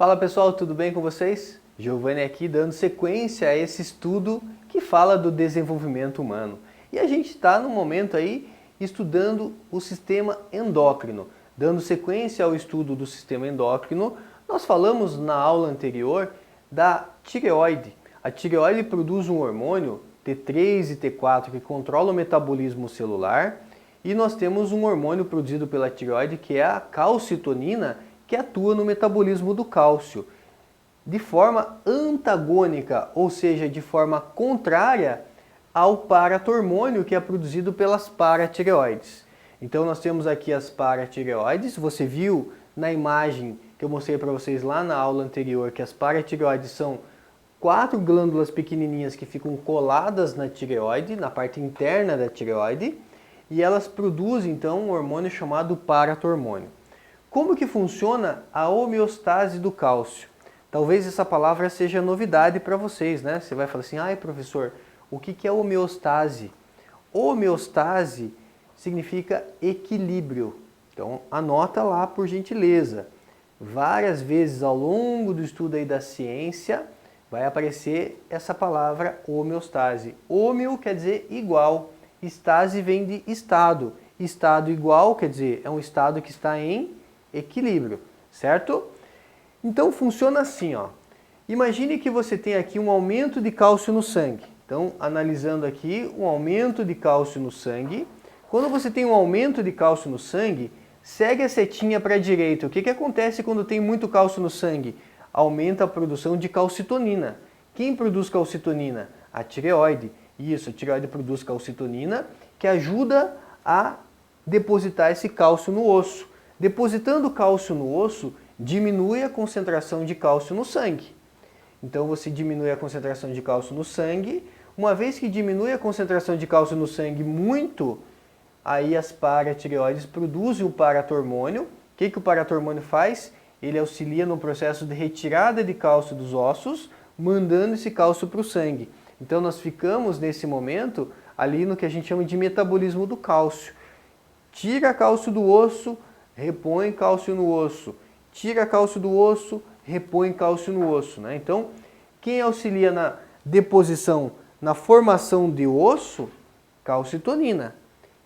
Fala pessoal, tudo bem com vocês? Giovanni aqui dando sequência a esse estudo que fala do desenvolvimento humano. E a gente está no momento aí estudando o sistema endócrino. Dando sequência ao estudo do sistema endócrino, nós falamos na aula anterior da tireoide. A tireoide produz um hormônio T3 e T4 que controla o metabolismo celular, e nós temos um hormônio produzido pela tireoide que é a calcitonina, que atua no metabolismo do cálcio de forma antagônica, ou seja, de forma contrária ao paratormônio que é produzido pelas paratireoides. Então nós temos aqui as paratireoides. Você viu na imagem que eu mostrei para vocês lá na aula anterior que as paratireoides são 4 glândulas pequenininhas que ficam coladas na tireoide, na parte interna da tireoide, e elas produzem então um hormônio chamado paratormônio. Como que funciona a homeostase do cálcio? Talvez essa palavra seja novidade para vocês, né? Você vai falar assim, ai professor, o que é homeostase? Homeostase significa equilíbrio. Então anota lá por gentileza. Várias vezes ao longo do estudo aí da ciência vai aparecer essa palavra homeostase. Homeo quer dizer igual, estase vem de estado. Estado igual quer dizer é um estado que está em equilíbrio, certo? Então funciona assim, ó. Imagine que você tem aqui um aumento de cálcio no sangue. Então, analisando aqui um aumento de cálcio no sangue. Quando você tem um aumento de cálcio no sangue, segue a setinha para a direita. O que acontece quando tem muito cálcio no sangue? Aumenta a produção de calcitonina. Quem produz calcitonina? A tireoide. Isso, a tireoide produz calcitonina, que ajuda a depositar esse cálcio no osso. Depositando cálcio no osso, diminui a concentração de cálcio no sangue. Então você diminui a concentração de cálcio no sangue. Uma vez que diminui a concentração de cálcio no sangue muito, aí as paratireoides produzem o paratormônio. O que o paratormônio faz? Ele auxilia no processo de retirada de cálcio dos ossos, mandando esse cálcio para o sangue. Então nós ficamos nesse momento ali no que a gente chama de metabolismo do cálcio. Tira cálcio do osso, repõe cálcio no osso. Tira cálcio do osso, repõe cálcio no osso, né? Então, quem auxilia na deposição, na formação de osso? Calcitonina.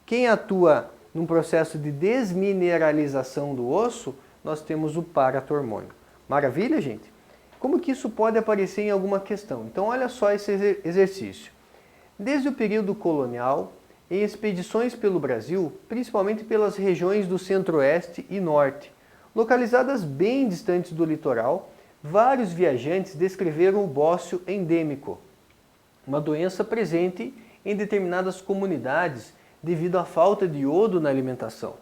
Quem atua num processo de desmineralização do osso? Nós temos o paratormônio. Maravilha, gente? Como que isso pode aparecer em alguma questão? Então, olha só esse exercício. Desde o período colonial, em expedições pelo Brasil, principalmente pelas regiões do centro-oeste e norte, localizadas bem distantes do litoral, vários viajantes descreveram o bócio endêmico, uma doença presente em determinadas comunidades devido à falta de iodo na alimentação.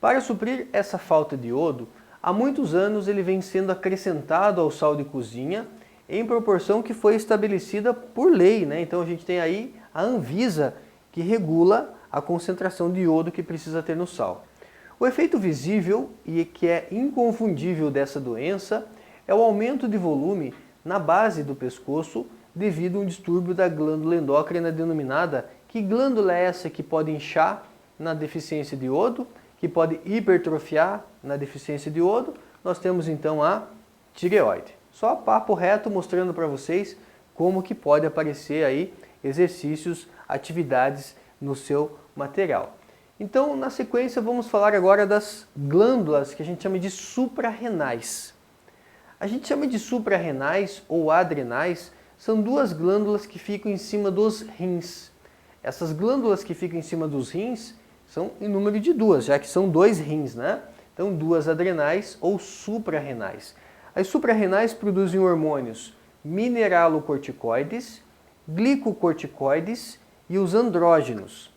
Para suprir essa falta de iodo, há muitos anos ele vem sendo acrescentado ao sal de cozinha em proporção que foi estabelecida por lei, né? Então a gente tem aí a Anvisa, que regula a concentração de iodo que precisa ter no sal. O efeito visível e que é inconfundível dessa doença é o aumento de volume na base do pescoço devido a um distúrbio da glândula endócrina denominada. Que glândula é essa que pode inchar na deficiência de iodo, que pode hipertrofiar na deficiência de iodo? Nós temos então a tireoide. Só papo reto mostrando para vocês como que pode aparecer aí exercícios, atividades no seu material. Então, na sequência, vamos falar agora das glândulas que a gente chama de suprarrenais. A gente chama de suprarrenais ou adrenais, são duas glândulas que ficam em cima dos rins. Essas glândulas que ficam em cima dos rins são em número de duas, já que são 2 rins, né? Então, duas adrenais ou suprarrenais. As suprarrenais produzem hormônios mineralocorticoides, glicocorticoides e os andrógenos.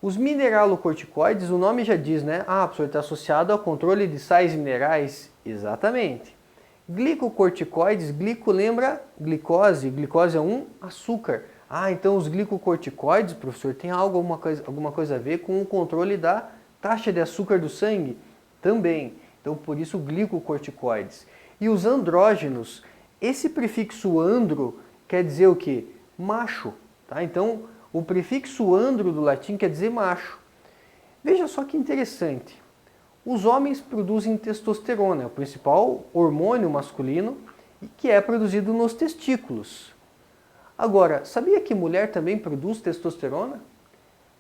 Os mineralocorticoides, o nome já diz, né? Ah, professor, está associado ao controle de sais minerais? Exatamente. Glicocorticoides, glico lembra glicose, glicose é um açúcar. Ah, então os glicocorticoides, professor, tem alguma coisa a ver com o controle da taxa de açúcar do sangue? Também. Então, por isso, glicocorticoides. E os andrógenos, esse prefixo andro quer dizer o quê? Macho. Tá? Então, o prefixo andro do latim quer dizer macho. Veja só que interessante. Os homens produzem testosterona, é o principal hormônio masculino que é produzido nos testículos. Agora, sabia que mulher também produz testosterona?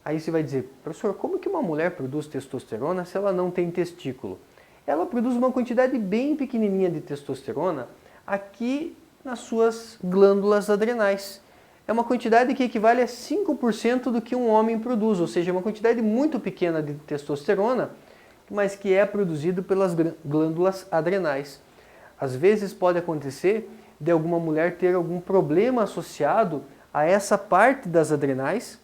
Aí você vai dizer, professor, como que uma mulher produz testosterona se ela não tem testículo? Ela produz uma quantidade bem pequenininha de testosterona aqui nas suas glândulas adrenais. É uma quantidade que equivale a 5% do que um homem produz, ou seja, uma quantidade muito pequena de testosterona, mas que é produzido pelas glândulas adrenais. Às vezes pode acontecer de alguma mulher ter algum problema associado a essa parte das adrenais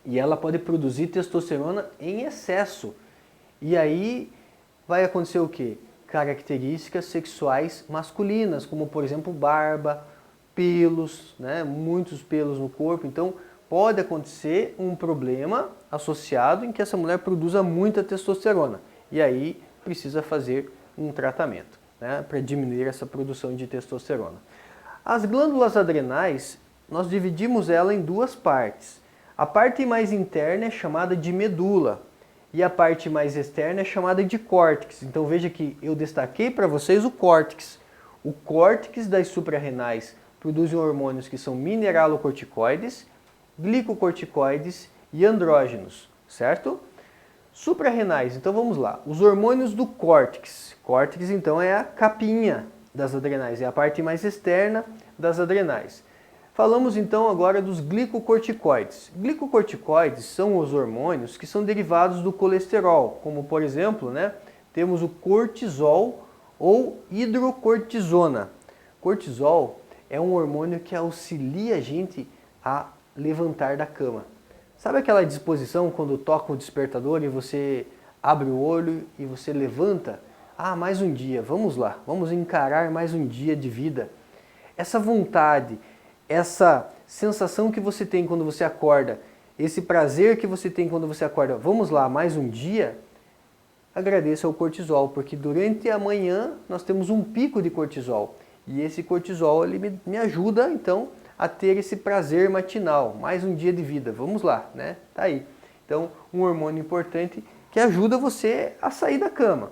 e ela pode produzir testosterona em excesso. E aí vai acontecer o quê? Características sexuais masculinas, como por exemplo barba, pelos, né? Muitos pelos no corpo. Então pode acontecer um problema associado em que essa mulher produza muita testosterona. E aí precisa fazer um tratamento, né? Para diminuir essa produção de testosterona. As glândulas adrenais, nós dividimos ela em duas partes. A parte mais interna é chamada de medula e a parte mais externa é chamada de córtex. Então veja que eu destaquei para vocês o córtex. O córtex das suprarrenais produz hormônios que são mineralocorticoides, glicocorticoides e andrógenos, certo? Suprarrenais, então vamos lá. Os hormônios do córtex. Córtex então é a capinha das adrenais, é a parte mais externa das adrenais. Falamos então agora dos glicocorticoides. Glicocorticoides são os hormônios que são derivados do colesterol, como por exemplo, né, temos o cortisol ou hidrocortisona. Cortisol é um hormônio que auxilia a gente a levantar da cama. Sabe aquela disposição quando toca o despertador e você abre o olho e você levanta? Ah, mais um dia, vamos lá, vamos encarar mais um dia de vida. Essa vontade, essa sensação que você tem quando você acorda, esse prazer que você tem quando você acorda, vamos lá, mais um dia, agradeça ao cortisol, porque durante a manhã nós temos um pico de cortisol. E esse cortisol ele me ajuda, então, a ter esse prazer matinal, mais um dia de vida, vamos lá, né? Tá aí. Então, um hormônio importante que ajuda você a sair da cama.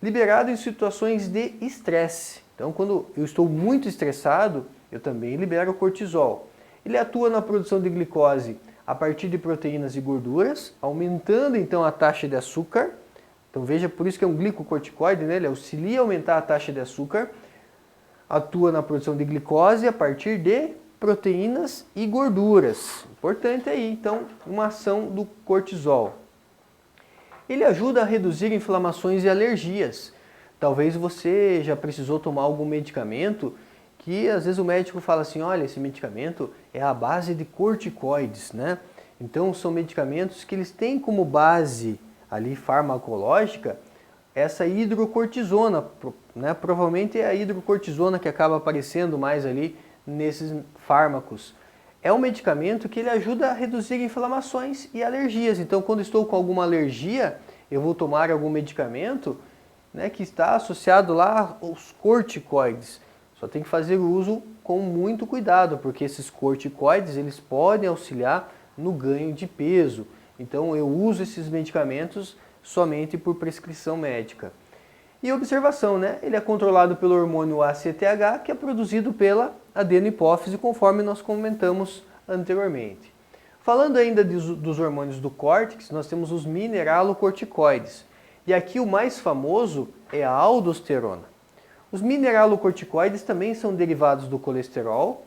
Liberado em situações de estresse. Então, quando eu estou muito estressado, eu também libero o cortisol. Ele atua na produção de glicose a partir de proteínas e gorduras, aumentando então a taxa de açúcar. Então veja, por isso que é um glicocorticoide, né? Ele auxilia a aumentar a taxa de açúcar. Atua na produção de glicose a partir de proteínas e gorduras. Importante aí, então, uma ação do cortisol. Ele ajuda a reduzir inflamações e alergias. Talvez você já precisou tomar algum medicamento que às vezes o médico fala assim, olha, esse medicamento é a base de corticoides, né? Então são medicamentos que eles têm como base ali farmacológica essa hidrocortisona, né? Provavelmente é a hidrocortisona que acaba aparecendo mais ali nesses fármacos. É um medicamento que ele ajuda a reduzir inflamações e alergias. Então quando estou com alguma alergia, eu vou tomar algum medicamento, né, que está associado lá aos corticoides. Só tem que fazer o uso com muito cuidado, porque esses corticoides eles podem auxiliar no ganho de peso. Então eu uso esses medicamentos somente por prescrição médica. E observação, né? Ele é controlado pelo hormônio ACTH, que é produzido pela adenohipófise, conforme nós comentamos anteriormente. Falando ainda dos hormônios do córtex, nós temos os mineralocorticoides. E aqui o mais famoso é a aldosterona. Os mineralocorticoides também são derivados do colesterol.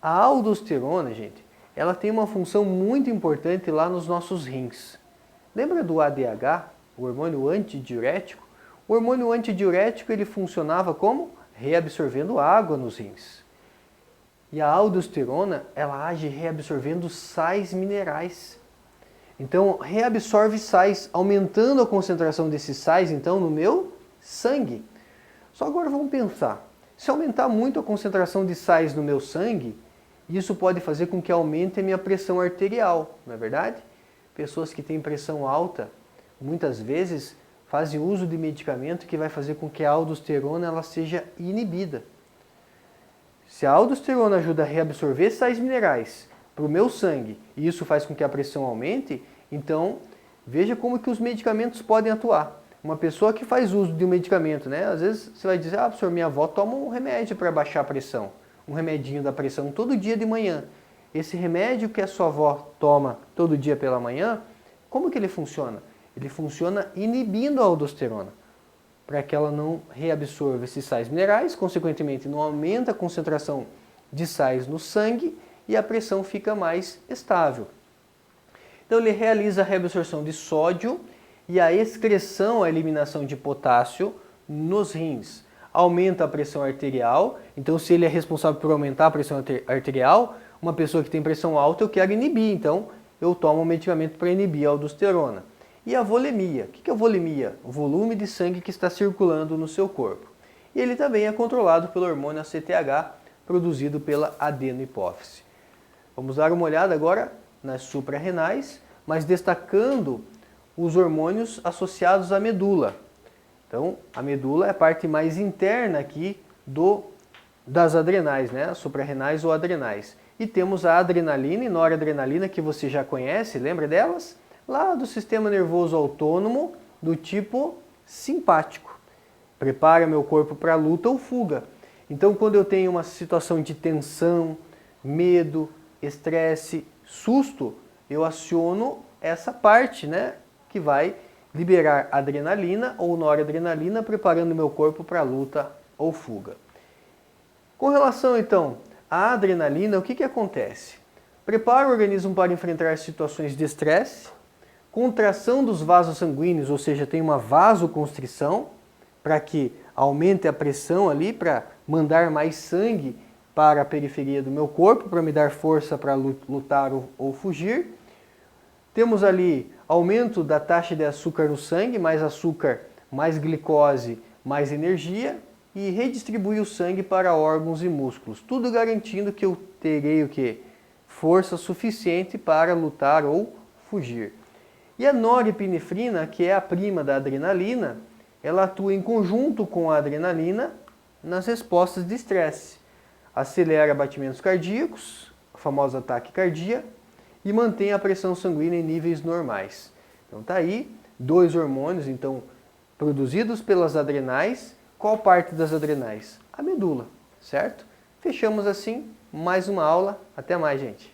A aldosterona, gente, ela tem uma função muito importante lá nos nossos rins. Lembra do ADH, o hormônio antidiurético? O hormônio antidiurético ele funcionava como? Reabsorvendo água nos rins. E a aldosterona, ela age reabsorvendo sais minerais. Então, reabsorve sais, aumentando a concentração desses sais, então, no meu sangue. Só agora vamos pensar, se aumentar muito a concentração de sais no meu sangue, isso pode fazer com que aumente a minha pressão arterial, não é verdade? Pessoas que têm pressão alta, muitas vezes fazem uso de medicamento que vai fazer com que a aldosterona ela seja inibida. Se a aldosterona ajuda a reabsorver sais minerais para o meu sangue e isso faz com que a pressão aumente, então veja como que os medicamentos podem atuar. uma pessoa que faz uso de um medicamento, né? Às vezes você vai dizer, ah, professor, minha avó toma um remédio para baixar a pressão, um remedinho da pressão todo dia de manhã. Esse remédio que a sua avó toma todo dia pela manhã, como que ele funciona? Ele funciona inibindo a aldosterona, para que ela não reabsorva esses sais minerais, consequentemente não aumenta a concentração de sais no sangue e a pressão fica mais estável. Então ele realiza a reabsorção de sódio e a excreção, a eliminação de potássio nos rins. Aumenta a pressão arterial, então se ele é responsável por aumentar a pressão arterial, uma pessoa que tem pressão alta eu quero inibir, então eu tomo um medicamento para inibir a aldosterona. E a volemia. O que é a volemia? O volume de sangue que está circulando no seu corpo. E ele também é controlado pelo hormônio ACTH, produzido pela adenohipófise. Vamos dar uma olhada agora nas suprarrenais, mas destacando os hormônios associados à medula. Então, a medula é a parte mais interna aqui das adrenais, né? As suprarrenais ou adrenais. E temos a adrenalina e noradrenalina, que você já conhece, lembra delas? Lá do sistema nervoso autônomo do tipo simpático. Prepara meu corpo para luta ou fuga. Então, quando eu tenho uma situação de tensão, medo, estresse, susto, eu aciono essa parte, né, que vai liberar adrenalina ou noradrenalina, preparando meu corpo para luta ou fuga. Com relação, então, à adrenalina, o que acontece? Prepara o organismo para enfrentar situações de estresse, contração dos vasos sanguíneos, ou seja, tem uma vasoconstrição, para que aumente a pressão ali, para mandar mais sangue para a periferia do meu corpo, para me dar força para lutar ou fugir. Temos ali aumento da taxa de açúcar no sangue, mais açúcar, mais glicose, mais energia, e redistribui o sangue para órgãos e músculos, tudo garantindo que eu terei o quê? Força suficiente para lutar ou fugir. E a norepinefrina, que é a prima da adrenalina, ela atua em conjunto com a adrenalina nas respostas de estresse. Acelera batimentos cardíacos, a famosa taquicardia, e mantém a pressão sanguínea em níveis normais. Então tá aí, dois hormônios então produzidos pelas adrenais. Qual parte das adrenais? A medula, certo? Fechamos assim mais uma aula. Até mais, gente.